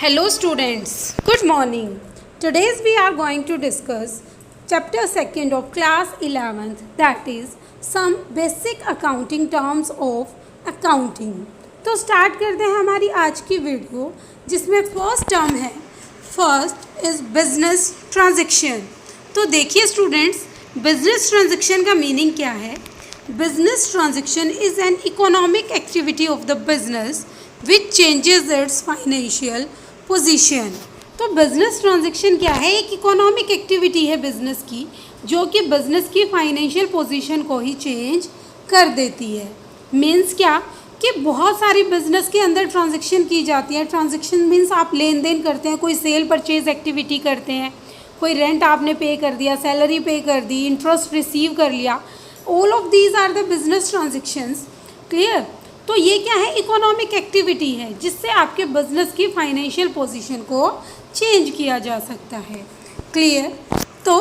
Hello students, good morning. Today we are going to discuss chapter 2nd of class 11th, that is some basic accounting terms of accounting. तो start करते हैं हमारी आज की video जिसमें first term है, first is business transaction. तो देखिए स्टूडेंट्स, बिजनेस ट्रांजैक्शन का मीनिंग क्या है। Business transaction is an economic activity of the business which changes it's financial position. तो बिजनेस ट्रांजैक्शन क्या है, एक इकोनॉमिक एक्टिविटी है बिजनेस की जो कि बिजनेस की फाइनेंशियल पोजीशन को ही चेंज कर देती है। मीन्स क्या कि बहुत सारी बिजनेस के अंदर ट्रांजैक्शन की जाती है। ट्रांजैक्शन मीन्स आप लेन देन करते हैं, कोई सेल परचेज एक्टिविटी करते हैं, कोई रेंट आपने पे कर दिया, सैलरी पे कर दी, इंटरेस्ट रिसीव कर लिया। All of these are the business transactions. Clear. तो ये क्या है, इकोनॉमिक एक्टिविटी है जिससे आपके बिजनेस की फाइनेंशियल पोजीशन को चेंज किया जा सकता है। क्लियर। तो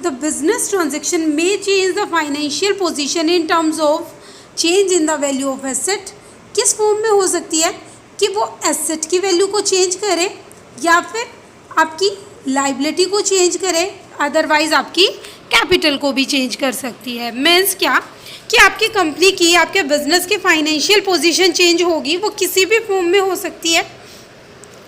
the business transaction may change the financial position in terms of change in the value of asset. किस फॉर्म में हो सकती है कि वो एसेट की वैल्यू को चेंज करे या फिर आपकी लाइबिलिटी को चेंज करे, अदरवाइज आपकी कैपिटल को भी चेंज कर सकती है। मीन्स क्या कि आपकी कंपनी की, आपके बिजनेस की फाइनेंशियल पोजीशन चेंज होगी, वो किसी भी फॉर्म में हो सकती है।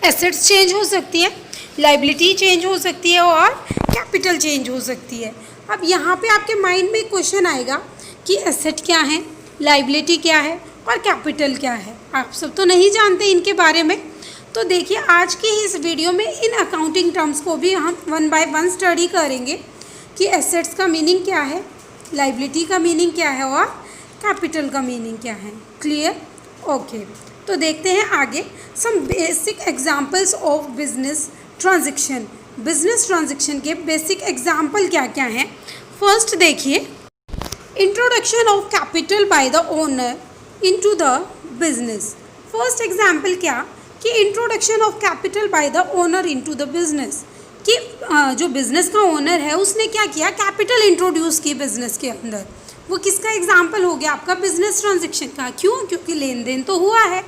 एसेट्स चेंज हो सकती है, लाइबिलिटी चेंज हो सकती है और कैपिटल चेंज हो सकती है। अब यहाँ पे आपके माइंड में क्वेश्चन आएगा कि एसेट क्या है, लाइबिलिटी क्या है और कैपिटल क्या है। आप सब तो नहीं जानते इनके बारे में। तो देखिए, आज की इस वीडियो में इन अकाउंटिंग टर्म्स को भी हम वन बाय वन स्टडी करेंगे कि एसेट्स का मीनिंग क्या है, लाइबिलिटी का मीनिंग क्या है और कैपिटल का मीनिंग क्या है। क्लियर। ओके। तो देखते हैं आगे some basic examples of business transaction. Business transaction के बेसिक एग्जांपल क्या क्या हैं। फर्स्ट देखिए, introduction of capital by the owner into the business. First example क्या कि introduction of capital by the owner into the business, कि जो business का ओनर है उसने क्या किया, कैपिटल इंट्रोड्यूस की बिज़नेस के अंदर। वो किसका एग्जांपल हो गया, आपका बिजनेस ट्रांजैक्शन का। क्यों? क्योंकि लेन देन तो हुआ है।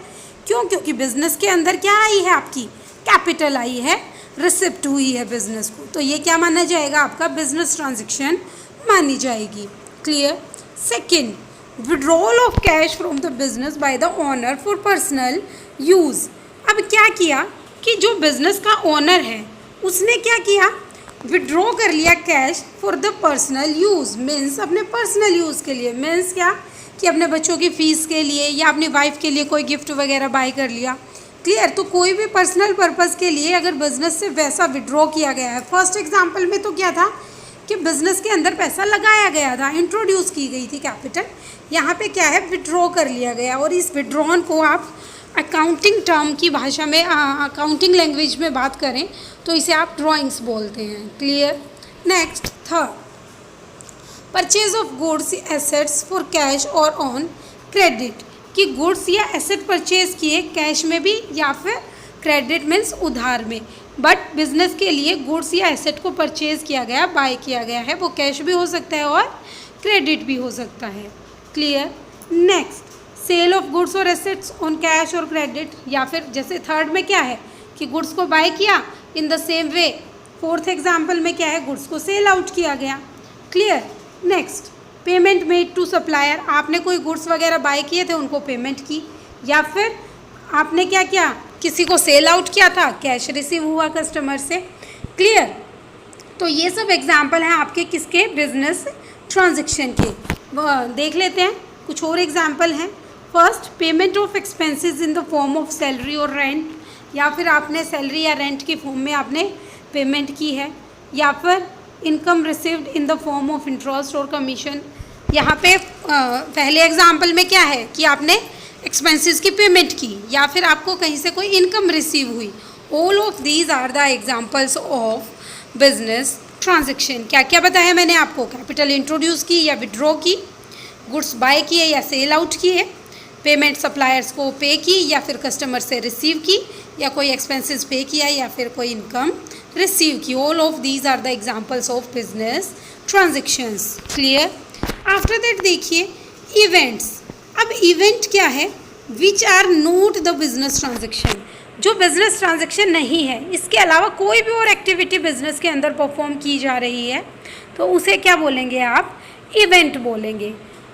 क्यों? क्योंकि बिज़नेस के अंदर क्या आई है, आपकी कैपिटल आई है, रिसिप्ट हुई है बिज़नेस को। तो ये क्या माना जाएगा, आपका बिजनेस ट्रांजैक्शन मानी जाएगी। Clear. Second, withdrawal of cash from the business by the owner for personal use. अब क्या किया कि जो बिज़नेस का ओनर है उसने क्या किया, विड्रॉ कर लिया cash for the personal use. Means अपने पर्सनल यूज़ के लिए। मीन्स क्या कि अपने बच्चों की फ़ीस के लिए या अपनी वाइफ के लिए कोई गिफ्ट वगैरह बाय कर लिया। क्लियर। तो कोई भी पर्सनल पर्पज़ के लिए अगर बिज़नेस से वैसा विड्रॉ किया गया है। फर्स्ट एग्जांपल में तो क्या था कि बिज़नेस के अंदर पैसा लगाया गया था, इंट्रोड्यूस की गई थी कैपिटल। यहाँ पे क्या है, विड्रॉ कर लिया गया। और इस विड्रॉन को आप अकाउंटिंग टर्म की भाषा में, अकाउंटिंग लैंग्वेज में बात करें तो इसे आप ड्राइंग्स बोलते हैं। Clear. Next, third, purchase of goods assets for cash और ऑन क्रेडिट, कि गुड्स या एसेट परचेज किए कैश में भी या फिर क्रेडिट मीन्स उधार में। बट बिजनेस के लिए गुड्स या एसेट को परचेज किया गया, बाय किया गया है, वो कैश भी हो सकता है और क्रेडिट भी हो सकता है। Clear. Next, sale of goods और एसेट्स ऑन कैश और क्रेडिट, या फिर जैसे थर्ड में क्या है कि गुड्स को बाय किया, in the same way fourth example में क्या है, गुड्स को सेल आउट किया गया। Clear. Next, payment made to supplier, आपने कोई गुड्स वगैरह बाय किए थे, उनको पेमेंट की, या फिर आपने क्या किया, किसी को सेल आउट किया था, कैश रिसीव हुआ कस्टमर से। क्लियर। तो ये सब एग्जाम्पल हैं आपके किसके, बिजनेस ट्रांजेक्शन के। देख लेते हैं कुछ और एग्जाम्पल हैं। First, payment of expenses in the form of salary और रेंट, या फिर आपने सैलरी या रेंट की फॉर्म में आपने पेमेंट की है, या फिर income received in the form of interest और कमीशन। यहाँ पे पहले एग्जांपल में क्या है कि आपने एक्सपेंसेस की पेमेंट की या फिर आपको कहीं से कोई इनकम रिसीव हुई। All of these are the examples of business transaction. क्या क्या बताया मैंने आपको, कैपिटल इंट्रोड्यूस की या विड्रॉ की, गुड्स बाय किए या सेल आउट किए, पेमेंट सप्लायर्स को पे की या फिर कस्टमर से रिसीव की, या कोई एक्सपेंसेस पे किया या फिर कोई इनकम रिसीव की। All of these are the examples of business transactions. Clear. After that देखिए इवेंट्स। अब इवेंट क्या है, which are not the business transaction. जो बिजनेस ट्रांजैक्शन नहीं है, इसके अलावा कोई भी और एक्टिविटी बिजनेस के अंदर परफॉर्म की जा रही है, तो उसे क्या बोलेंगे आप? इवेंट बोलेंगे।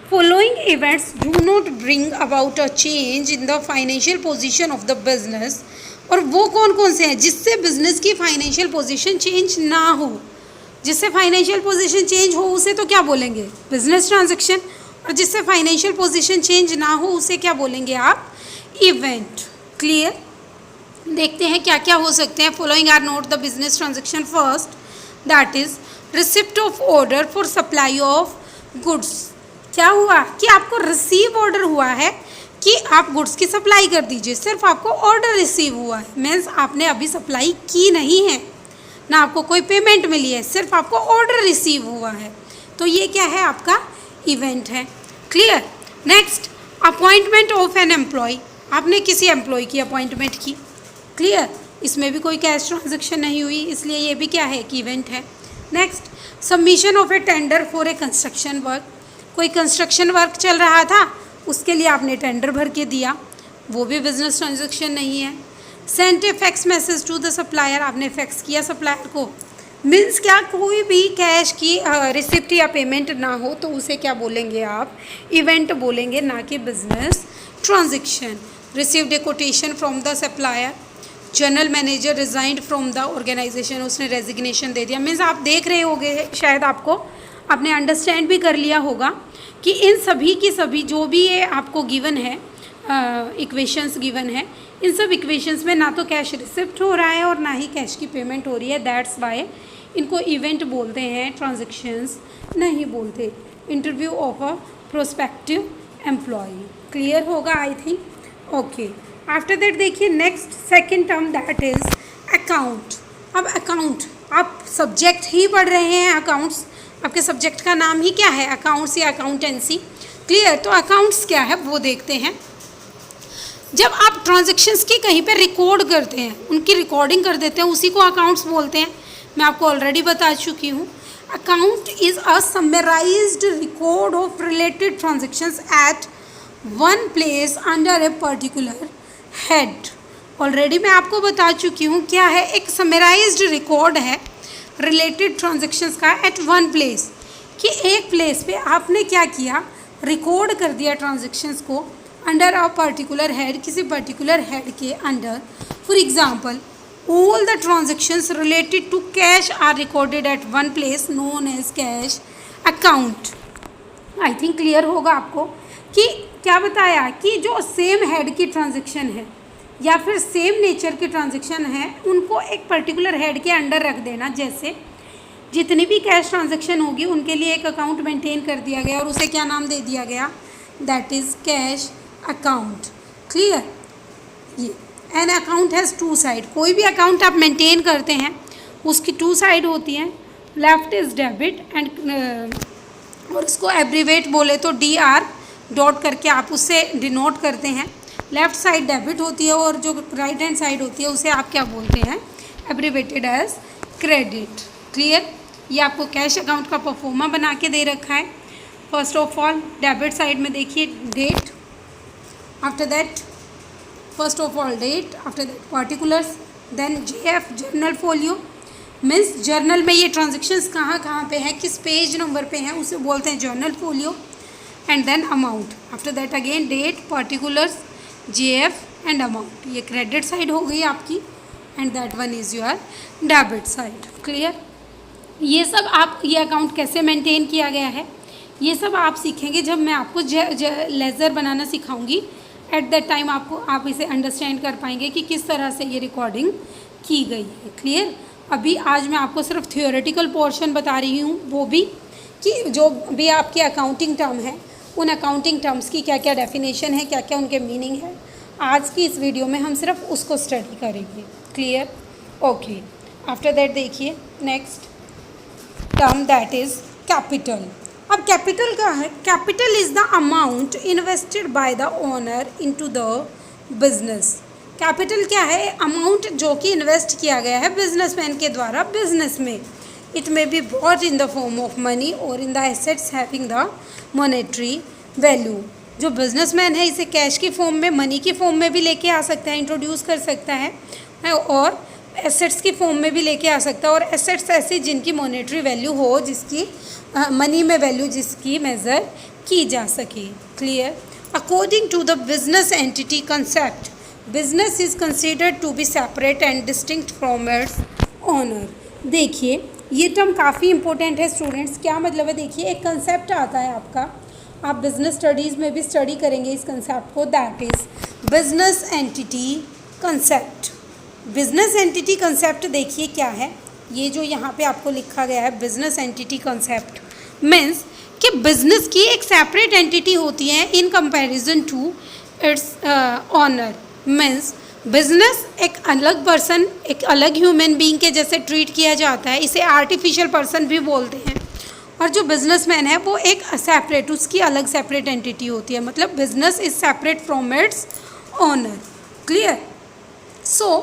Following events do not bring about a change in the financial position of the business. और वो कौन कौन से हैं जिससे बिजनेस की फाइनेंशियल पोजीशन चेंज ना हो? जिससे फाइनेंशियल पोजीशन चेंज हो उसे तो क्या बोलेंगे? Business transaction. और जिससे फाइनेंशियल पोजीशन चेंज ना हो उसे क्या बोलेंगे आप? इवेंट। क्लियर? देखते हैं क्या क्या हो सकते हैं। Following are not the business transaction. First, that is receipt of order for supply of goods. क्या हुआ कि आपको रिसीव ऑर्डर हुआ है कि आप गुड्स की सप्लाई कर दीजिए, सिर्फ आपको ऑर्डर रिसीव हुआ है, मीन्स आपने अभी सप्लाई की नहीं है, ना आपको कोई पेमेंट मिली है, सिर्फ आपको ऑर्डर रिसीव हुआ है, तो ये क्या है? आपका इवेंट है। Clear? Next, appointment of an employee. आपने किसी एम्प्लॉय की अपॉइंटमेंट की। क्लियर? इसमें भी कोई कैश ट्रांजैक्शन नहीं हुई, इसलिए ये भी क्या है? कि इवेंट है। Next, submission of A tender for a construction work. कोई कंस्ट्रक्शन वर्क चल रहा था, उसके लिए आपने टेंडर भर के दिया, वो भी बिजनेस ट्रांजैक्शन नहीं है। Sent a fax message to the supplier. आपने फैक्स किया सप्लायर को, मीन्स क्या? कोई भी कैश की रिसिप्ट या पेमेंट ना हो तो उसे क्या बोलेंगे आप? इवेंट बोलेंगे, ना कि business transaction. Received a quotation from the supplier. General manager resigned from the organisation. उसने रेजिग्नेशन दे दिया। मीन्स आप देख रहे होंगे, शायद आपने अंडरस्टैंड भी कर लिया होगा कि इन सभी की सभी जो भी ये आपको गिवन है, इक्वेशंस गिवन है, इन सब इक्वेशंस में ना तो कैश रिसिप्ट हो रहा है और ना ही कैश की पेमेंट हो रही है। दैट्स वाई इनको इवेंट बोलते हैं, ट्रांजैक्शंस नहीं बोलते। Interview of a prospective employ. Clear होगा I think? Okay. After that देखिए next second term, that is account. अब अकाउंट, आप सब्जेक्ट ही पढ़ रहे हैं अकाउंट्स, आपके सब्जेक्ट का नाम ही क्या है? अकाउंट्स या अकाउंटेंसी। क्लियर? तो अकाउंट्स क्या है वो देखते हैं। जब आप ट्रांजैक्शंस की कहीं पे रिकॉर्ड करते हैं, उनकी रिकॉर्डिंग कर देते हैं, उसी को अकाउंट्स बोलते हैं। मैं आपको ऑलरेडी बता चुकी हूँ। Account is a summarised record of related transactions at one place under a particular head. Already मैं आपको बता चुकी हूँ क्या है? एक समराइज्ड रिकॉर्ड है रिलेटेड ट्रांजैक्शंस का एट वन प्लेस, कि एक प्लेस पे आपने क्या किया? रिकॉर्ड कर दिया ट्रांजैक्शंस को अंडर अ पर्टिकुलर हेड, किसी पर्टिकुलर हेड के under. For example, all the transactions related to cash are recorded at one place known as cash account. I think clear होगा आपको कि क्या बताया कि जो सेम हेड की ट्रांजैक्शन है या फिर सेम नेचर की ट्रांजैक्शन है, उनको एक पर्टिकुलर हेड के अंडर रख देना। जैसे जितनी भी कैश ट्रांजैक्शन होगी उनके लिए एक अकाउंट मेंटेन कर दिया गया और उसे क्या नाम दे दिया गया? That is cash account. Clear? ये an account has two side. कोई भी अकाउंट आप मेंटेन करते हैं उसकी टू साइड होती हैं। लेफ्ट इज़ डेबिट एंड और उसको एब्रीवेट बोले तो DR डॉट करके आप उससे डिनोट करते हैं। लेफ़्ट साइड डेबिट होती है और जो राइट हैंड साइड होती है उसे आप क्या बोलते हैं? Abbreviated as credit. क्लियर? ये आपको कैश अकाउंट का परफॉर्मा बना के दे रखा है। First of all debit side में देखिए date, after that first of all date, after that particulars, then JF journal folio. Means journal में ये ट्रांजेक्शन्स कहाँ कहाँ पे हैं, किस पेज नंबर पे हैं, उसे बोलते हैं journal folio. And then amount, after that again date, particulars, JF and amount. ये क्रेडिट साइड हो गई आपकी and that one is your debit side. Clear? ये सब आप ये अकाउंट कैसे मेंटेन किया गया है ये सब आप सीखेंगे जब मैं आपको लेज़र बनाना सिखाऊंगी। एट दैट टाइम आप इसे अंडरस्टैंड कर पाएंगे कि किस तरह से ये रिकॉर्डिंग की गई है। क्लियर? अभी आज मैं आपको सिर्फ थियोरेटिकल पोर्शन बता रही हूँ, वो भी कि जो भी आपके अकाउंटिंग टर्म है उन अकाउंटिंग टर्म्स की क्या क्या डेफिनेशन है, क्या क्या उनके मीनिंग है। आज की इस वीडियो में हम सिर्फ उसको स्टडी करेंगे। क्लियर? ओके। आफ्टर दैट देखिए next term that is capital. अब कैपिटल क्या है? Capital is the amount invested bye the owner into the business. Capital क्या है? अमाउंट जो कि इन्वेस्ट किया गया है बिजनेसमैन के द्वारा बिजनेस में। It may be bought in the form of money और in the assets having the monetary value. जो बिजनेसमैन है इसे कैश की फॉर्म में, मनी की फॉर्म में भी लेके आ सकता है, इंट्रोड्यूस कर सकता है, और एसेट्स की फॉर्म में भी लेके आ सकता है। और एसेट्स ऐसी जिनकी मॉनेटरी वैल्यू हो, जिसकी मनी में वैल्यू जिसकी मेज़र की जा सके। Clear? According to the business entity concept, business is considered to be separate and distinct from its owner. देखिए ये टर्म काफ़ी इंपॉर्टेंट है स्टूडेंट्स। क्या मतलब है? देखिए एक कंसेप्ट आता है आपका, आप बिजनेस स्टडीज़ में भी स्टडी करेंगे इस कंसेप्ट को, that is business entity concept. Business entity concept देखिए क्या है, ये जो यहाँ पे आपको लिखा गया है बिजनेस एंटिटी कंसेप्ट मीन्स कि बिजनेस की एक सेपरेट एंटिटी होती है in comparison to its owner. Means business एक अलग पर्सन, एक अलग ह्यूमन बीइंग के जैसे ट्रीट किया जाता है, इसे आर्टिफिशियल पर्सन भी बोलते हैं। और जो बिजनेसमैन है वो एक सेपरेट, उसकी अलग सेपरेट एंटिटी होती है, मतलब business is separate from its owner. Clear? So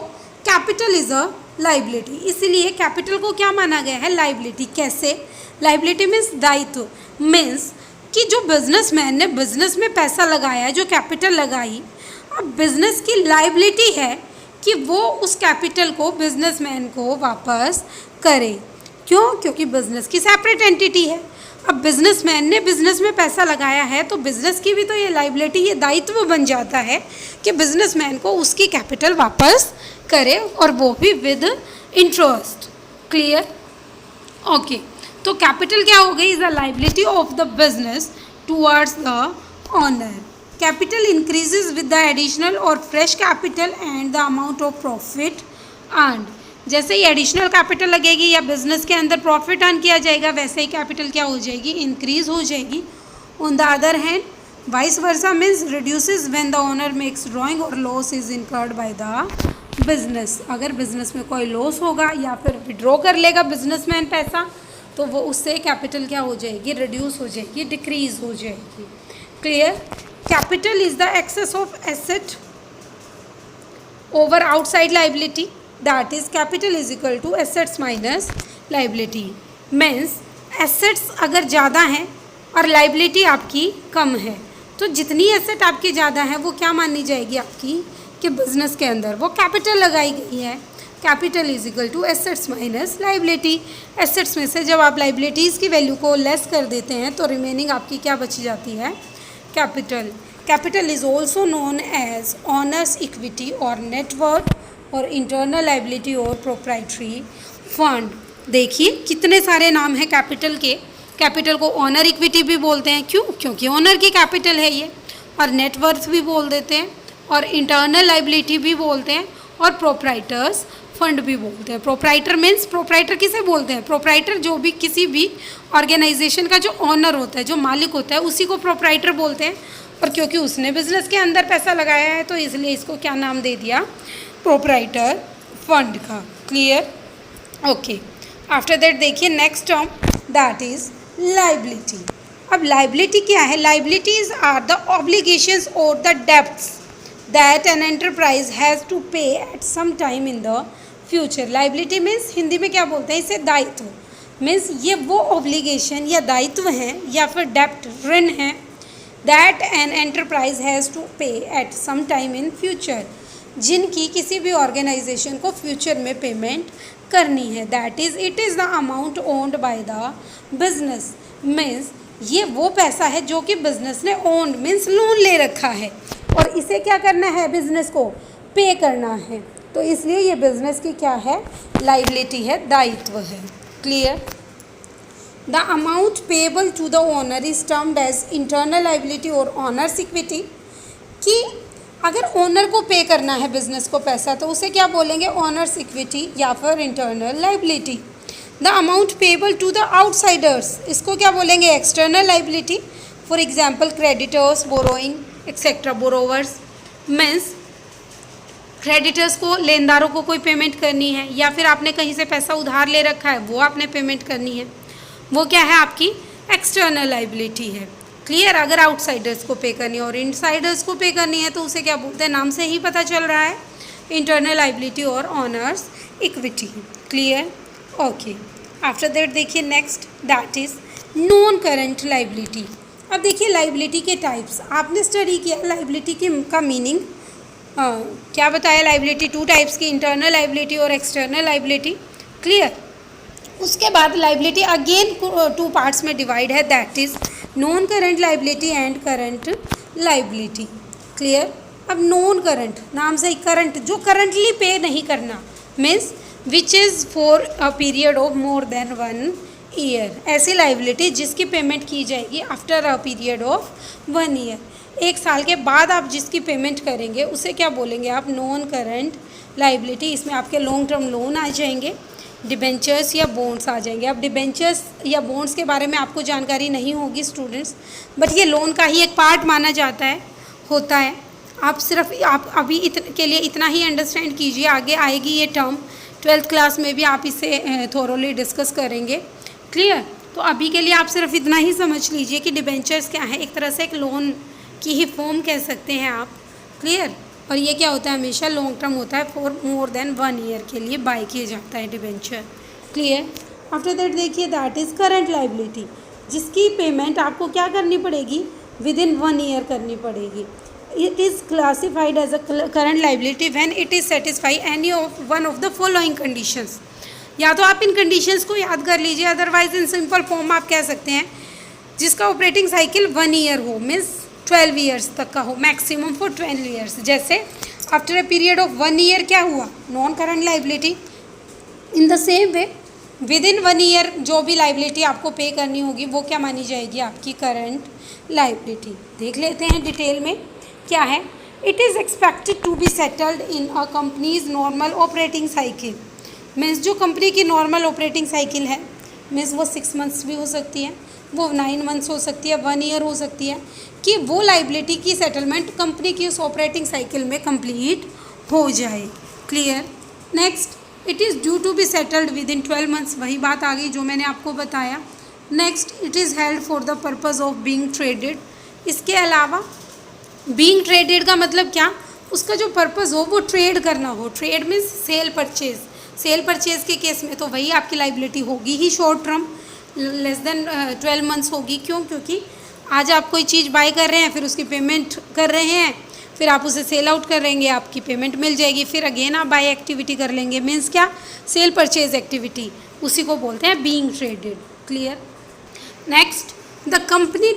capital is a liability, इसीलिए कैपिटल को क्या माना गया है? लाइबिलिटी। कैसे? लाइबिलिटी मीन्स दायित्व, मीन्स कि जो बिजनेसमैन ने बिजनेस में पैसा लगाया, जो कैपिटल लगाई, अब बिजनेस की लाइबिलिटी है कि वो उस कैपिटल को बिजनेसमैन को वापस करे। क्यों? क्योंकि बिजनेस की सेपरेट एंटिटी है। अब बिजनेसमैन ने बिजनेस में पैसा लगाया है तो बिजनेस की भी तो ये लाइबिलिटी, ये दायित्व बन जाता है कि बिजनेसमैन को उसकी कैपिटल वापस करे, और वो भी विद इंटरेस्ट। क्लियर? ओके, तो कैपिटल क्या हो गई? Is the liability of the business towards the owner. Capital increases with the additional और fresh capital and the amount of profit earned. जैसे ही एडिशनल कैपिटल लगेगी या बिजनेस के अंदर प्रॉफिट अर्न किया जाएगा, वैसे ही कैपिटल क्या हो जाएगी? इंक्रीज हो जाएगी। On the other hand vice versa means reduces when the owner makes drawing और loss is incurred by the business. अगर बिजनेस में कोई लॉस होगा या फिर विड्रॉ कर लेगा बिजनेसमैन पैसा, तो वो उससे कैपिटल क्या हो जाएगी? रिड्यूस हो जाएगी, डिक्रीज हो जाएगी। Clear? Capital is the excess of asset over outside liability, that is capital is equal to assets minus liability. Means assets अगर ज़्यादा हैं और लाइबिलिटी आपकी कम है, तो जितनी एसेट आपकी ज़्यादा है वो क्या मानी जाएगी आपकी? कि बिजनेस के अंदर वो कैपिटल लगाई गई है। Capital is equal to assets minus liability. Assets में से जब आप लाइबिलिटीज़ की वैल्यू को लेस कर देते हैं तो रिमेनिंग आपकी क्या बची जाती है? Capital. Capital is also known as owner's equity और नेटवर्थ और इंटरनल लाइबिलिटी और प्रोप्राइटरी फंड। देखिए कितने सारे नाम हैं कैपिटल के। कैपिटल को ऑनर इक्विटी भी बोलते हैं, क्यों? क्योंकि ऑनर की कैपिटल है ये। और नेटवर्थ भी बोल देते हैं, और इंटरनल लाइबिलिटी भी बोलते हैं, और प्रोप्राइटर्स फंड भी बोलते हैं। प्रोप्राइटर मीन्स, प्रोप्राइटर किसे बोलते हैं? प्रोप्राइटर जो भी किसी भी ऑर्गेनाइजेशन का जो ऑनर होता है, जो मालिक होता है, उसी को प्रोप्राइटर बोलते हैं। और क्योंकि उसने बिजनेस के अंदर पैसा लगाया है तो इसलिए इसको क्या नाम दे दिया? प्रोप्राइटर फंड का। क्लियर? ओके, आफ्टर दैट देखिए next term, that is liability. अब लाइबिलिटी क्या है? लाइबिलिटीज आर द ऑब्लिगेशंस और the debts that an enterprise has to pay at some time in the future. Liability means Hindi में क्या बोलते हैं इसे? दायित्व। मीन्स ये वो ऑब्लिगेशन या दायित्व हैं या फिर डेब्ट, ऋण हैं, that an enterprise has to pay at some time in future, जिनकी किसी भी ऑर्गेनाइजेशन को फ्यूचर में पेमेंट करनी है। That is it is the amount owned by the business. Means ये वो पैसा है जो कि बिजनेस ने ओन्ड मीन्स लोन ले रखा है, और इसे क्या करना है? बिजनेस को पे करना है। तो इसलिए ये बिजनेस की क्या है? लाइबिलिटी है, दायित्व है। Clear? The amount payable to the owner is termed as internal liability और ऑनर्स इक्विटी। कि अगर ओनर को पे करना है बिजनेस को पैसा, तो उसे क्या बोलेंगे? ऑनर्स इक्विटी या फिर internal liability. The amount payable to the outsiders, इसको क्या बोलेंगे? External liability. For example creditors, borrowing etcetera. Borrowers means creditors को, लेनदारों को कोई पेमेंट करनी है, या फिर आपने कहीं से पैसा उधार ले रखा है वो आपने पेमेंट करनी है, वो क्या है? आपकी एक्सटर्नल लाइबिलिटी है। क्लियर? अगर आउटसाइडर्स को पे करनी है, और इनसाइडर्स को पे करनी है तो उसे क्या बोलते हैं? नाम से ही पता चल रहा है, इंटरनल लाइबिलिटी और owner's equity. Clear? Okay, after that देखिए next, that is non current liability. अब देखिए लाइबिलिटी के टाइप्स आपने स्टडी किया, लाइबिलिटी का मीनिंग क्या बताया, लाइबिलिटी 2 टाइप्स की, इंटरनल लाइबिलिटी और एक्सटर्नल लाइबिलिटी। क्लियर। उसके बाद लाइबिलिटी अगेन 2 पार्ट्स में डिवाइड है, that is non current liability and current liability. Clear. अब नॉन करंट नाम से ही, करंट जो करंटली पे नहीं करना, means which is for a period of more than 1 year, ऐसी लाइबिलिटी जिसकी पेमेंट की जाएगी after a period of 1 year, 1 साल के बाद आप जिसकी पेमेंट करेंगे उसे क्या बोलेंगे आप, नॉन करंट लाइबिलिटी। इसमें आपके लॉन्ग टर्म लोन आ जाएंगे, डिबेंचर्स या बॉन्ड्स आ जाएंगे। अब डिबेंचर्स या बॉन्ड्स के बारे में आपको जानकारी नहीं होगी स्टूडेंट्स, बट ये लोन का ही एक पार्ट माना जाता है, होता है। आप सिर्फ आप अभी के लिए इतना ही अंडरस्टैंड कीजिए, आगे आएगी ये टर्म 12th क्लास में भी आप इसे थोरोली डिस्कस करेंगे। क्लियर। तो अभी के लिए आप सिर्फ इतना ही समझ लीजिए कि डिबेंचर्स क्या है, एक तरह से एक लोन की ही फॉर्म कह सकते हैं आप। क्लियर। और ये क्या होता है, हमेशा लॉन्ग टर्म होता है, फॉर मोर देन 1 ईयर के लिए बाय किया जाता है डिबेंचर। क्लियर। आफ्टर दैट देखिए दैट इज़ करंट लाइबिलिटी, जिसकी पेमेंट आपको क्या करनी पड़ेगी, विद इन 1 ईयर करनी पड़ेगी। It is classified as a current liability when it is satisfy any of one of the following conditions. या तो आप इन कंडीशंस को याद कर लीजिए, अदरवाइज इन सिंपल फॉर्म आप कह सकते हैं जिसका ऑपरेटिंग साइकिल 1 ईयर हो, मीन्स 12 ईयर्स तक का हो, मैक्सिमम फॉर 12 ईयर्स। जैसे after a period of 1 year क्या हुआ, non current liability. In the same way with in 1 year जो भी लाइबिलिटी आपको पे करनी होगी वो क्या मानी जाएगी, आपकी करंट लाइबिलिटी। देख लेते हैं डिटेल में क्या है। It is expected to be settled in a company's normal operating cycle, means जो कंपनी की नॉर्मल ऑपरेटिंग साइकिल है, मीन्स वो 6 मंथ्स भी हो सकती है, वो 9 मंथ्स हो सकती है, 1 ईयर हो सकती है, कि वो लाइबिलिटी की सेटलमेंट कंपनी की उस ऑपरेटिंग साइकिल में कंप्लीट हो जाए। Clear. Next it is due to be settled within 12 months, वही बात आ गई जो मैंने आपको बताया। Next it is held for the purpose of being traded. इसके अलावा बीइंग ट्रेडेड का मतलब क्या, उसका जो पर्पज़ हो वो ट्रेड करना हो। Trade means sale purchase, sale purchase के केस में तो वही आपकी लाइबिलिटी होगी ही short term, less than 12 months होगी। क्यों, क्योंकि आज आप कोई चीज़ बाय कर रहे हैं, फिर उसकी पेमेंट कर रहे हैं, फिर आप उसे सेल आउट कर लेंगे, आपकी पेमेंट मिल जाएगी, फिर अगेन आप बाय एक्टिविटी कर लेंगे, मीन्स क्या, सेल परचेज एक्टिविटी, उसी को बोलते हैं being traded. Clear. Next the company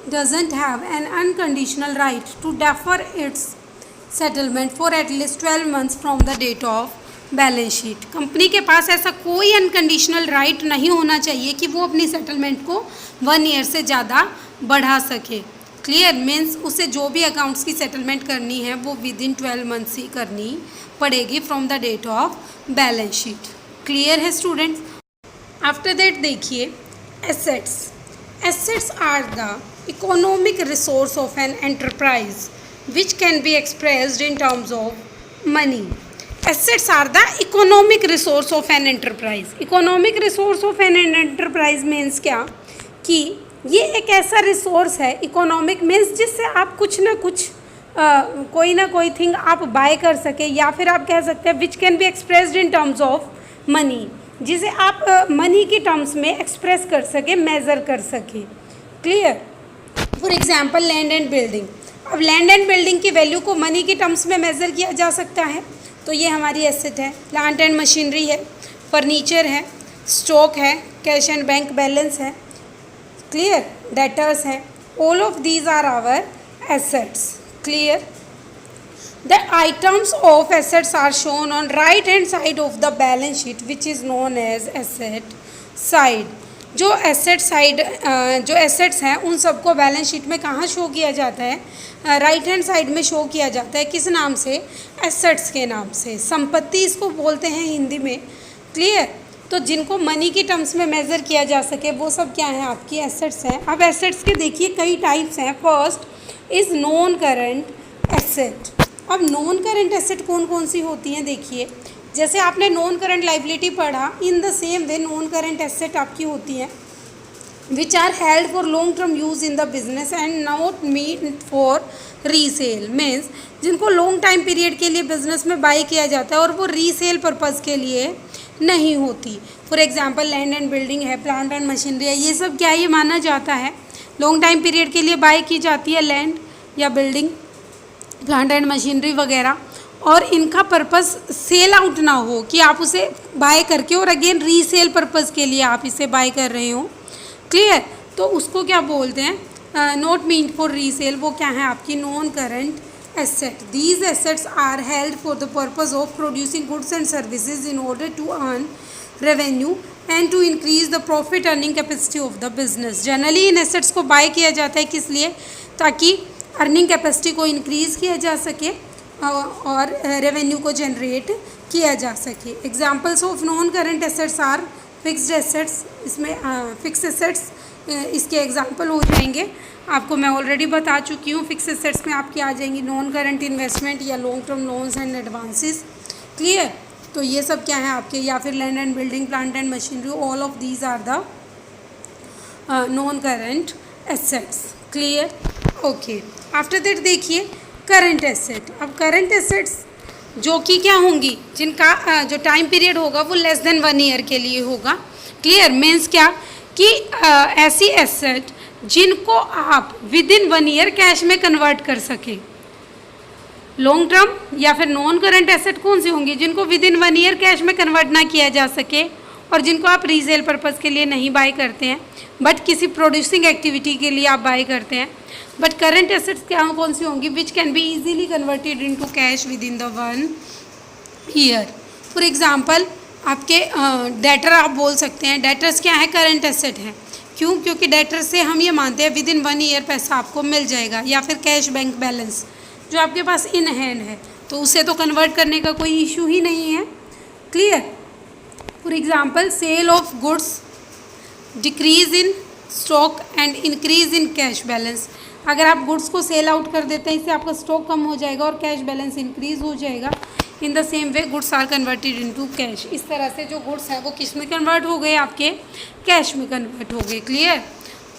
doesn't have an unconditional right to defer its settlement for at least 12 months from the date of balance sheet. Company के पास ऐसा कोई अनकंडीशनल राइट नहीं होना चाहिए कि वो अपनी सेटलमेंट को 1 ईयर से ज़्यादा बढ़ा सके। क्लियर। मीन्स उसे जो भी अकाउंट्स की सेटलमेंट करनी है वो विद इन 12 मंथ्स ही करनी पड़ेगी from the date of balance sheet. Clear है स्टूडेंट्स। आफ्टर दैट देखिए assets. Assets are the economic resource of an enterprise which can be expressed in terms of money. Assets are the economic resource of an enterprise. Economic resource of an enterprise means क्या, कि ये एक ऐसा resource है, economic means जिससे आप कुछ ना कुछ कोई ना कोई थिंग आप बाय कर सके, या फिर आप कह सकते हैं which can be expressed in terms of money, जिसे आप मनी की टर्म्स में एक्सप्रेस कर सके, मेज़र कर सके। Clear. For example land and building. अब लैंड एंड बिल्डिंग की वैल्यू को मनी की टर्म्स में मेज़र किया जा सकता है, तो ये हमारी एसेट है। प्लांट एंड मशीनरी है, फर्नीचर है, स्टॉक है, कैश एंड बैंक बैलेंस है। क्लियर। डेटर्स हैं, all of these are our assets. Clear. The items of assets are shown on right hand side of the balance sheet which is known as asset side. जो assets हैं उन सबको balance sheet में कहाँ show किया जाता है, right hand side में शो किया जाता है। किस नाम से, एसेट्स के नाम से। संपत्ति इसको बोलते हैं हिंदी में। क्लियर। तो जिनको मनी की टर्म्स में मेज़र किया जा सके वो सब क्या है, आपकी एसेट्स हैं। अब एसेट्स के देखिए कई टाइप्स हैं। First is non current asset. अब नॉन करंट एसेट कौन कौन सी होती हैं, देखिए जैसे आपने नॉन करंट लाइबिलिटी पढ़ा, in the same way non current asset आपकी होती हैं which are held for long term use in the business and not meant for resale. Means जिनको लॉन्ग टाइम पीरियड के लिए बिजनेस में बाई किया जाता है और वो रीसेल पर्पज़ के लिए नहीं होती। For example land and building है, प्लांट एंड मशीनरी है, ये सब क्या है, ये माना जाता है लॉन्ग टाइम पीरियड के लिए बाय की जाती है लैंड या बिल्डिंग, प्लांट एंड मशीनरी वगैरह, और इनका पर्पस सेल आउट ना हो कि आप उसे बाय करके और अगेन रीसेल पर्पस के लिए आप इसे बाय कर रहे हो। क्लियर? तो उसको क्या बोलते हैं, नॉट मीन्ड फॉर रीसेल, वो क्या है आपकी non current asset. These assets are held for the purpose of producing goods and services in order to earn revenue and to increase the profit earning capacity of the business. Generally इन assets को buy किया जाता है किस लिए, ताकि earning capacity को increase किया जा सके और रेवेन्यू को जनरेट किया जा सके। Examples of non current assets are fixed assets, इसमें फिक्स एसेट्स इसके एग्जाम्पल हो जाएंगे, आपको मैं ऑलरेडी बता चुकी हूँ। फिक्स एसेट्स में आपकी आ जाएंगी नॉन करंट इन्वेस्टमेंट या long term loans and advances. Clear? तो ये सब क्या है आपके, या फिर land and building, plant and machinery, all of these are the non current assets. Clear? Okay, after that देखिए करंट एसेट। अब करंट एसेट्स जो कि क्या होंगी, जिनका जो टाइम पीरियड होगा वो लेस देन 1 ईयर के लिए होगा। क्लियर? मीन्स क्या कि ऐसी एसेट जिनको आप विद इन 1 ईयर कैश में कन्वर्ट कर सकें। लॉन्ग टर्म या फिर नॉन करंट एसेट कौन सी होंगी, जिनको विद इन 1 ईयर कैश में कन्वर्ट ना किया जा सके और जिनको आप रीसेल पर्पज़ के लिए नहीं बाय करते हैं, बट किसी प्रोड्यूसिंग एक्टिविटी के लिए आप बाय करते हैं। बट करंट एसेट्स क्या कौन सी होंगी, which can be easily converted into cash with in the 1 year. For example आपके डेटर आप बोल सकते हैं, डेटर्स क्या है, करंट एसेट है। क्यों? क्योंकि डेटर से हम ये मानते हैं विद इन 1 ईयर पैसा आपको मिल जाएगा, या फिर कैश बैंक बैलेंस जो आपके पास इन हैंड है, तो उसे तो कन्वर्ट करने का कोई इशू ही नहीं है। Clear? For example sale of goods decrease in stock and increase in cash balance. अगर आप गुड्स को सेल आउट कर देते हैं, इससे आपका स्टॉक कम हो जाएगा और कैश बैलेंस इंक्रीज हो जाएगा। In the same way goods are converted into cash. इस तरह से जो गुड्स हैं वो किस में कन्वर्ट हो गए, आपके कैश में कन्वर्ट हो गए। क्लियर?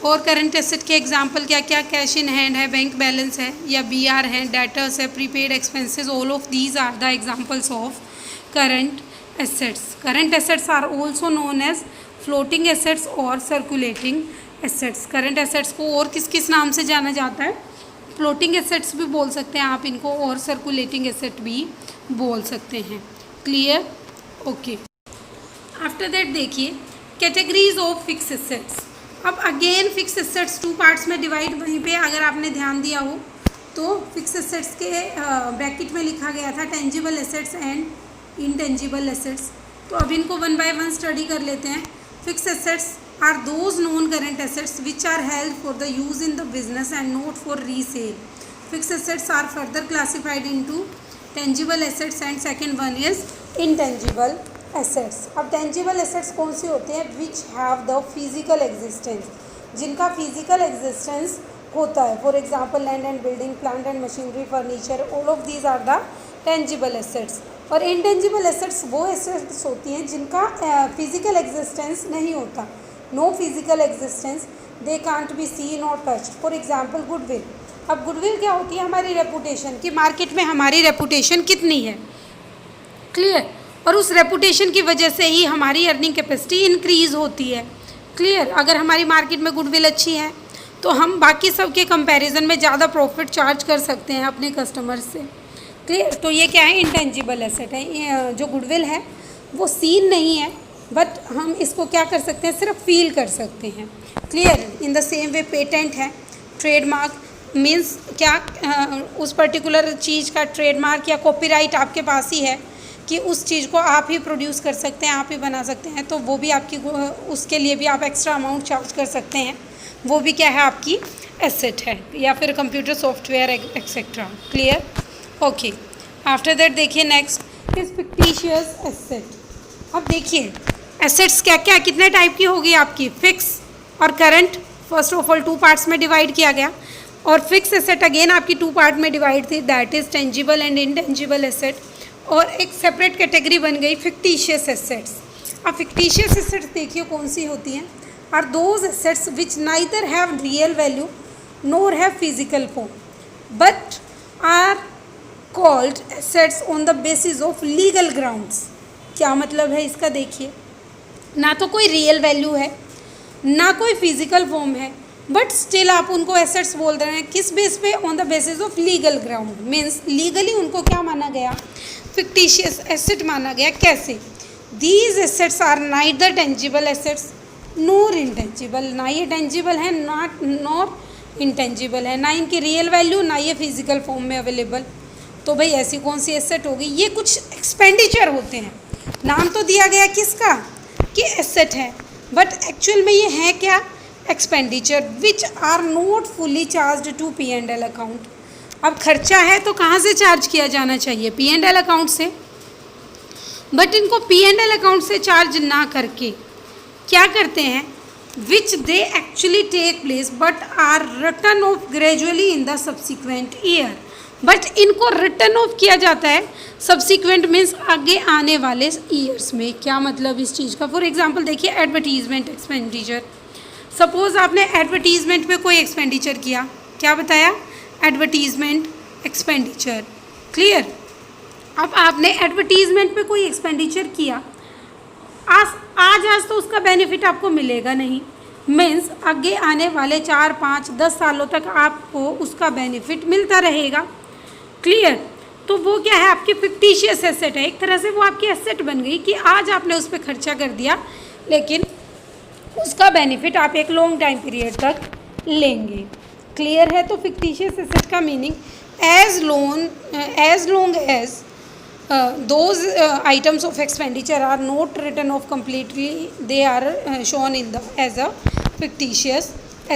और करंट एसेट के एग्जांपल क्या क्या, कैश इन हैंड है, बैंक बैलेंस है, या BR है, डेटर्स है, prepaid expenses, all of these are the examples of current assets. Current assets are also known as floating assets और सर्कुलेटिंग एसेट्स। करंट एसेट्स को और किस किस नाम से जाना जाता है, फ्लोटिंग एसेट्स भी बोल सकते हैं आप इनको, और सर्कुलेटिंग एसेट भी बोल सकते हैं। क्लियर? ओके, आफ्टर दैट देखिए कैटेगरीज ऑफ फिक्स एसेट्स। अब अगेन फिक्स एसेट्स 2 पार्ट्स में डिवाइड, वहीं पे अगर आपने ध्यान दिया हो तो फिक्स एसेट्स के ब्रैकेट में लिखा गया था tangible assets and intangible assets. तो अब इनको 1 बाय 1 स्टडी कर लेते हैं। Fix assets are those non-current assets which are held for the use in the business and not for resale. Fixed assets are further classified into tangible assets and second one is intangible assets. अब tangible assets कौन सी होते हैं, which have the physical existence, जिनका physical existence होता है। For example land and building, plant and machinery, furniture, all of these are the tangible assets. और intangible assets वो assets होती हैं जिनका physical existence नहीं होता, no physical existence, they can't be seen और टच। For example goodwill. अब goodwill क्या होती है, हमारी रेपुटेशन कि मार्केट में हमारी रेपुटेशन कितनी है। क्लियर? और उस रेपुटेशन की वजह से ही हमारी अर्निंग कैपेसिटी इंक्रीज़ होती है। क्लियर? अगर हमारी मार्केट में गुडविल अच्छी है तो हम बाकी सब के कंपैरिजन में ज़्यादा प्रॉफिट चार्ज कर सकते हैं अपने कस्टमर्स से। क्लियर? तो ये क्या है, इंटेंजिबल एसेट है। जो गुडविल है वो सीन नहीं है, बट हम इसको क्या कर सकते हैं, सिर्फ फील कर सकते हैं। Clear? In the same way patent है, ट्रेडमार्क मीन्स क्या, उस पर्टिकुलर चीज़ का ट्रेडमार्क या कॉपीराइट आपके पास ही है कि उस चीज़ को आप ही प्रोड्यूस कर सकते हैं, आप ही बना सकते हैं, तो वो भी आपकी, उसके लिए भी आप एक्स्ट्रा अमाउंट चार्ज कर सकते हैं। वो भी क्या है, आपकी एसेट है, या फिर computer software etcetera. Clear? Okay, after that देखिए नेक्स्ट इज फिक्टिशियस एसेट। अब देखिए एसेट्स क्या क्या कितने टाइप की होगी आपकी, फिक्स और current. First of all 2 parts में डिवाइड किया गया, और फिक्स एसेट अगेन आपकी 2 पार्ट में डिवाइड थी, that is tangible and intangible asset. और एक सेपरेट कैटेगरी बन गई फिक्टिशियस एसेट्स। अब फिक्टिशियस एसेट्स देखिए कौन सी होती हैं, are those assets which neither have real value nor have physical form but are called assets on the basis of legal grounds. क्या मतलब है इसका देखिए, ना तो कोई रियल वैल्यू है ना कोई फिजिकल फॉर्म है, बट स्टिल आप उनको एसेट्स बोल रहे हैं। किस बेस पे? On the basis of legal ground, means legally उनको क्या माना गया? फिक्टिशियस एसेट माना गया। कैसे? These assets are neither tangible assets nor intangible, ना ये टेंजिबल है नॉर इंटेंजिबल है, ना इनकी रियल वैल्यू ना ये फिजिकल फॉर्म में अवेलेबल। तो भाई ऐसी कौन सी एसेट होगी? ये कुछ एक्सपेंडिचर होते हैं, नाम तो दिया गया किसका कि एसेट है, बट एक्चुअल में ये है क्या? Expenditure which are not fully charge to P&L account. अब खर्चा है तो कहाँ से चार्ज किया जाना चाहिए? P&L अकाउंट से, बट इनको P&L अकाउंट से चार्ज ना करके क्या करते हैं? Which they actually take place but are return off gradually in the subsequent year, but इनको रिटर्न ऑफ किया जाता है सब्सिक्वेंट मीन्स आगे आने वाले ईयर्स में। क्या मतलब इस चीज़ का? फॉर एग्जांपल देखिए, एडवर्टीजमेंट एक्सपेंडिचर। सपोज आपने एडवर्टीजमेंट पे कोई एक्सपेंडिचर किया, क्या बताया? Advertisement expenditure. क्लियर? अब आपने एडवर्टीजमेंट पे कोई एक्सपेंडिचर किया, आज तो उसका बेनिफिट आपको मिलेगा नहीं, मीन्स आगे आने वाले 4, 5, 10 सालों तक आपको उसका बेनिफिट मिलता रहेगा। क्लियर? तो वो क्या है? आपकी फिक्टिशियस एसेट है, एक तरह से वो आपकी एसेट बन गई कि आज आपने उस पर खर्चा कर दिया, लेकिन उसका बेनिफिट आप एक लॉन्ग टाइम पीरियड तक लेंगे। क्लियर है? तो फिक्टिशियस एसेट का meaning as long as those items of expenditure are not written off completely, they are shown in the as a fictitious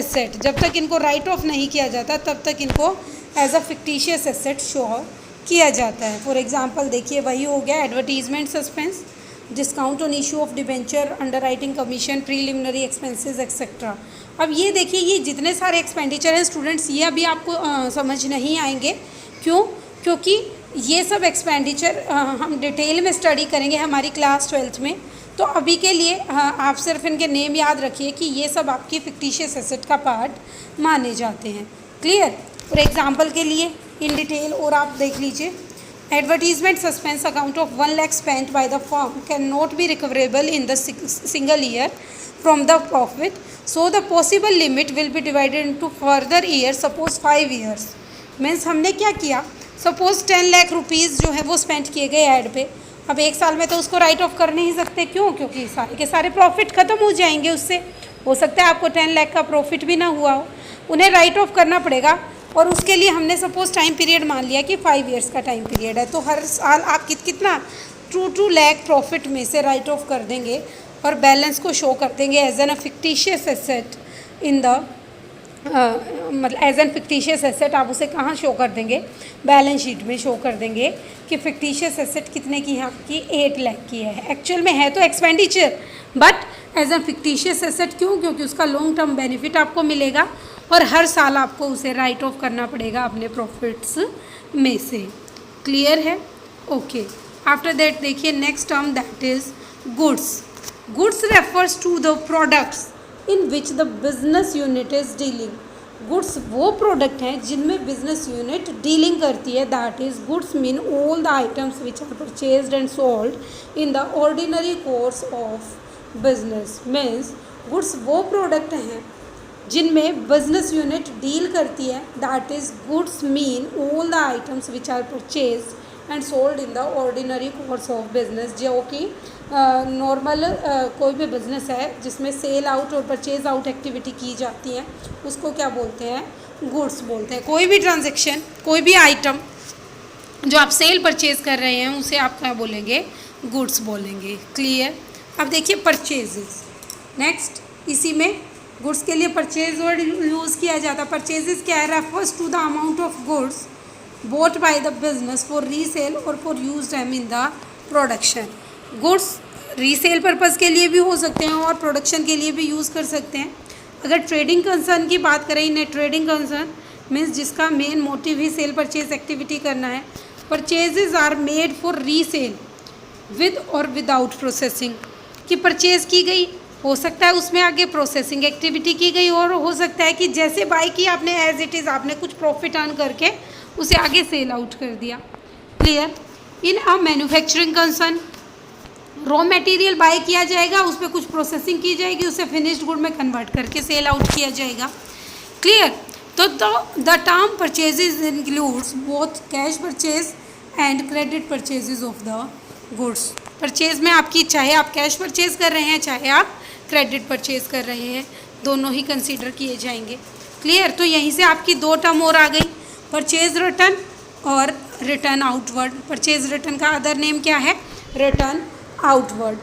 asset। जब तक इनको राइट ऑफ नहीं किया जाता तब तक इनको as a fictitious asset show किया जाता है। फॉर एग्जांपल देखिए, वही हो गया advertisement suspense, discount on issue of debenture, underwriting commission, preliminary expenses etcetera. अब ये देखिए, ये जितने सारे एक्सपेंडिचर हैं स्टूडेंट्स, ये अभी आपको समझ नहीं आएंगे। क्यों? क्योंकि ये सब एक्सपेंडिचर हम डिटेल में स्टडी करेंगे हमारी क्लास 12th में। तो अभी के लिए आप सिर्फ इनके नेम याद रखिए कि ये सब आपकी फिक्टिशियस एसेट का पार्ट माने जाते हैं। क्लियर? फॉर एग्जांपल के लिए इन डिटेल और आप देख लीजिए, advertisement suspense account of 1 lakh spent bye the firm can not be recoverable in the single year from the profit, so the possible limit will be divided into further year, suppose 5 years. Means हमने क्या किया? Suppose 10 lakh rupees जो है वो spend किए गए add पे। अब एक साल में तो उसको राइट ऑफ कर नहीं सकते। क्यों? क्योंकि सारे के सारे प्रॉफिट ख़त्म हो जाएंगे उससे। हो सकता है आपको 10 लाख का प्रॉफिट भी ना हुआ हो, उन्हें राइट ऑफ करना पड़ेगा। और उसके लिए हमने सपोज टाइम पीरियड मान लिया कि 5 ईयर्स का टाइम पीरियड है, तो हर साल आप कितना 2 लाख प्रॉफिट में से राइट ऑफ कर देंगे और बैलेंस को शो कर देंगे as an fictitious asset in the मतलब एज एन फिक्टिशियस एसेट। आप उसे कहाँ शो कर देंगे? बैलेंस शीट में शो कर देंगे कि फिक्टिशियस एसेट कितने की है आपकी? 8 लाख की है। एक्चुअल में है तो expenditure, but as an fictitious asset. क्यों? क्योंकि उसका लॉन्ग टर्म बेनिफिट आपको मिलेगा और हर साल आपको उसे राइट ऑफ करना पड़ेगा अपने प्रॉफिट्स में से। क्लियर है? ओके। आफ्टर दैट देखिए next term, that is goods. Goods refers to the products in which the business unit is dealing. Goods वो प्रोडक्ट हैं जिनमें बिजनेस यूनिट डीलिंग करती है। That is goods mean all the items which are purchased and sold in the ordinary course of business. Means goods वो product हैं जिनमें business unit deal करती है। That is goods mean all the items which are purchased and sold in the ordinary course of business. जो कि normal कोई भी business है जिसमें सेल आउट और परचेज आउट एक्टिविटी की जाती है, उसको क्या बोलते हैं? गुड्स बोलते हैं। कोई भी ट्रांजैक्शन, कोई भी आइटम जो आप सेल परचेज कर रहे हैं उसे आप क्या बोलेंगे? गुड्स बोलेंगे। क्लियर? अब देखिए परचेजेस। नेक्स्ट, इसी में गुड्स के लिए परचेज वर्ड यूज़ किया जाता है। परचेजेस क्या है? Refers to the amount of goods bought by the business for resale or for use them in the production। Goods resale purpose के लिए भी हो सकते हैं और प्रोडक्शन के लिए भी यूज़ कर सकते हैं। अगर ट्रेडिंग कंसर्न की बात करें, इन्हें ट्रेडिंग कंसर्न मीन्स जिसका मेन मोटिव ही सेल परचेज एक्टिविटी करना है। Purchases are made for resale with और विदाउट प्रोसेसिंग। कि परचेज़ की गई, हो सकता है उसमें आगे प्रोसेसिंग एक्टिविटी की गई, और हो सकता है कि जैसे बाई की आपने एज इट इज़ आपने कुछ प्रॉफिट अर्न करके उसे आगे सेल आउट कर दिया। Clear? In a manufacturing concern raw material by किया जाएगा, उस पर कुछ प्रोसेसिंग की जाएगी, उसे फिनिश्ड गुड में कन्वर्ट करके सेल आउट किया जाएगा। क्लियर। तो the term purchases includes both cash purchase and credit purchases of the goods. Purchase में आपकी चाहे आप कैश परचेज कर रहे हैं चाहे आप क्रेडिट परचेज कर रहे हैं, दोनों ही कंसीडर किए जाएंगे। क्लियर। तो यहीं से आपकी दो टर्म और आ गई, परचेज रिटर्न और रिटर्न आउटवर्ड। परचेज रिटर्न का अदर नेम क्या है? Return outward.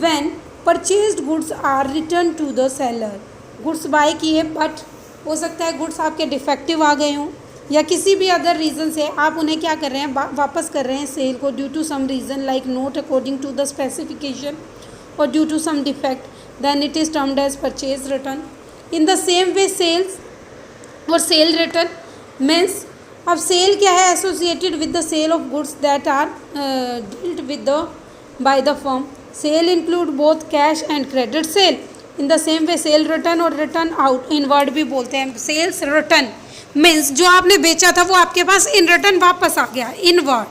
When purchased goods are return to the seller, goods buy किए बट हो सकता है गुड्स आपके डिफेक्टिव आ गए हों या किसी भी अदर रीज़न से आप उन्हें क्या कर रहे हैं, वापस कर रहे हैं सेल को, due to some reason like not according to the specification और due to some defect, then it is termed as purchase return. In the same way sales और सेल रिटर्न मीन्स, अब सेल क्या है? Associated with the sale of goods that are dealt with the by the firm. Sale include both cash and credit sale. In the same way sale return और return out inward भी बोलते हैं। Sales return means जो आपने बेचा था वो आपके पास इन रिटर्न वापस आ गया, इनवर्ड।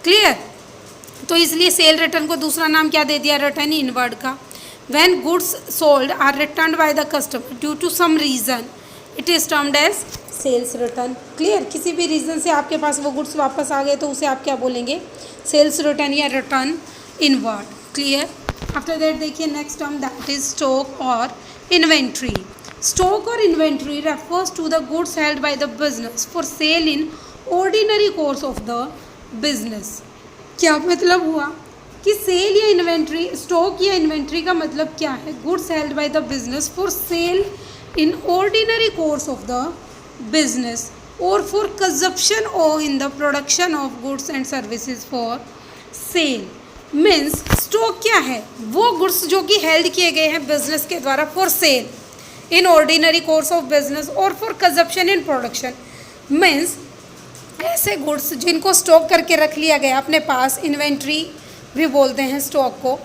क्लियर। तो इसलिए सेल रिटर्न को दूसरा नाम क्या दे दिया? रिटर्न इनवर्ड का। When goods sold are returned by the customer due to some reason, it is termed as sales return. Clear. किसी भी रीज़न से आपके पास वो गुड्स वापस आ गए तो उसे आप क्या बोलेंगे? सेल्स रिटर्न या return inward. Clear. After that देखिए next term that is stock और इन्वेंट्री। स्टॉक और inventory refers to the goods held by the business for sale in ordinary course of the business. क्या मतलब हुआ कि cell या inventory, stock या inventory का मतलब क्या है? Goods held by the business for cell in ordinary course of the business or for consumption or in the production of goods and services for sale। Means stock क्या है? वो goods जो कि हेल्ड किए गए हैं बिजनेस के द्वारा for sale in ordinary course of business और for consumption in production. Means ऐसे गुड्स जिनको स्टॉक करके रख लिया गया अपने पास, इन्वेंट्री भी बोलते हैं स्टॉक को,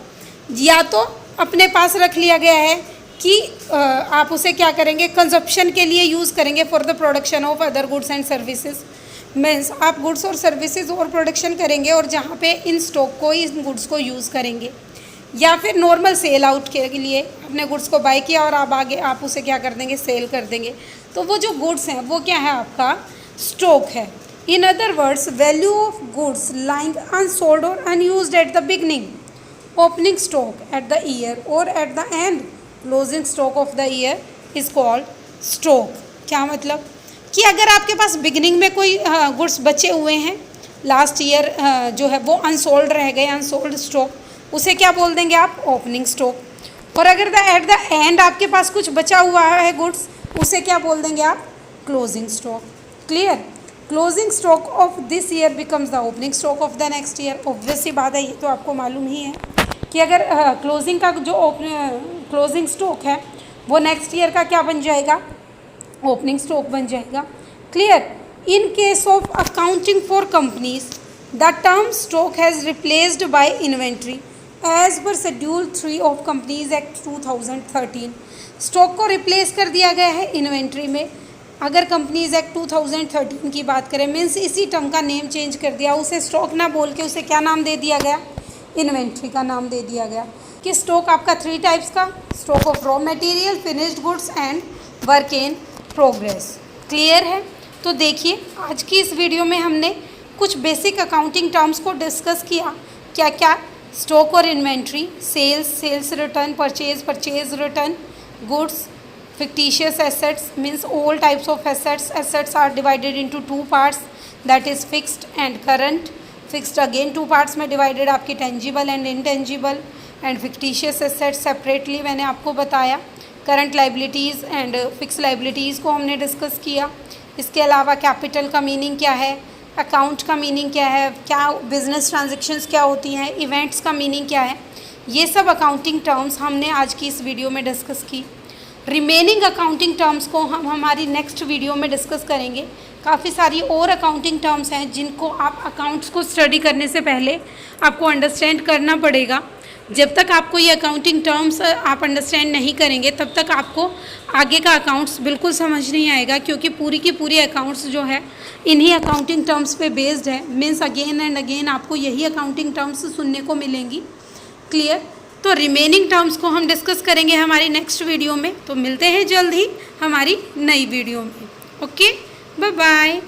या तो अपने पास रख लिया गया है कि आप उसे क्या करेंगे? कंजप्शन के लिए यूज़ करेंगे for the production of other goods and services. Means आप गुड्स और सर्विसेज और प्रोडक्शन करेंगे और जहाँ पे इन स्टॉक को, इन गुड्स को यूज़ करेंगे, या फिर नॉर्मल सेल आउट के लिए अपने गुड्स को बाय किया और आप आगे आप उसे क्या कर देंगे? सेल कर देंगे। तो वो जो गुड्स हैं वो क्या है? आपका स्टॉक है। In other words, value of goods lying unsold और unused at the beginning, opening stock at the year और at the end closing stock of the year is called stock. क्या मतलब कि अगर आपके पास बिगिनिंग में कोई गुड्स बचे हुए हैं, लास्ट ईयर जो है वो अनसोल्ड रह गए, अनसोल्ड स्टॉक, उसे क्या बोल देंगे आप? Opening stock. और अगर एट द एंड आपके पास कुछ बचा हुआ है गुड्स, उसे क्या बोल देंगे आप? Closing stock. Clear. Closing stock of this year becomes the opening stock of the next year. Obvious सी बात है, ये तो आपको मालूम ही है कि अगर क्लोजिंग का जो क्लोजिंग स्टॉक है वो नेक्स्ट ईयर का क्या बन जाएगा? ओपनिंग स्टॉक बन जाएगा। Clear. In case of accounting for companies, the term stock has replaced by inventory as per schedule 3 of companies act 2013। Stock को रिप्लेस कर दिया गया है इन्वेंट्री में। अगर कंपनीज एक्ट 2013 की बात करें, मीन्स इसी टर्म का नेम चेंज कर दिया, उसे स्टॉक ना बोल के उसे क्या नाम दे दिया गया? इन्वेंट्री का नाम दे दिया गया। कि स्टॉक आपका 3 टाइप्स का, stock of raw material, finished goods and work in progress. Clear है। तो देखिए आज की इस वीडियो में हमने कुछ बेसिक अकाउंटिंग टर्म्स को डिस्कस किया। क्या क्या? स्टॉक और inventory, sales, sales return, purchase, purchase return, goods, fictitious assets means all types of assets. Assets are divided into 2 parts, that is fixed and current. Fixed again 2 parts में divided आपकी tangible and intangible, and fictitious assets separately मैंने आपको बताया। Current liabilities and fix liabilities को हमने discuss किया। इसके अलावा कैपिटल का मीनिंग क्या है, अकाउंट का मीनिंग क्या है, क्या बिजनेस ट्रांजेक्शन्स क्या होती हैं, इवेंट्स का मीनिंग क्या है, ये सब अकाउंटिंग टर्म्स हमने आज की इस वीडियो में डिस्कस की। रिमेनिंग अकाउंटिंग टर्म्स को हम हमारी नेक्स्ट वीडियो में डिस्कस करेंगे। काफ़ी सारी और अकाउंटिंग टर्म्स हैं जिनको आप अकाउंट्स को स्टडी करने से पहले आपको अंडरस्टैंड करना पड़ेगा। जब तक आपको ये अकाउंटिंग टर्म्स आप अंडरस्टैंड नहीं करेंगे तब तक आपको आगे का अकाउंट्स बिल्कुल समझ नहीं आएगा, क्योंकि पूरी की पूरी अकाउंट्स जो है इन्हीं अकाउंटिंग टर्म्स पे बेस्ड है। मीन्स अगेन एंड अगेन आपको यही अकाउंटिंग टर्म्स सुनने को मिलेंगी। क्लियर। तो रिमेनिंग टर्म्स को हम डिस्कस करेंगे हमारी नेक्स्ट वीडियो में। तो मिलते हैं जल्द ही हमारी नई वीडियो में। Okay, bye bye.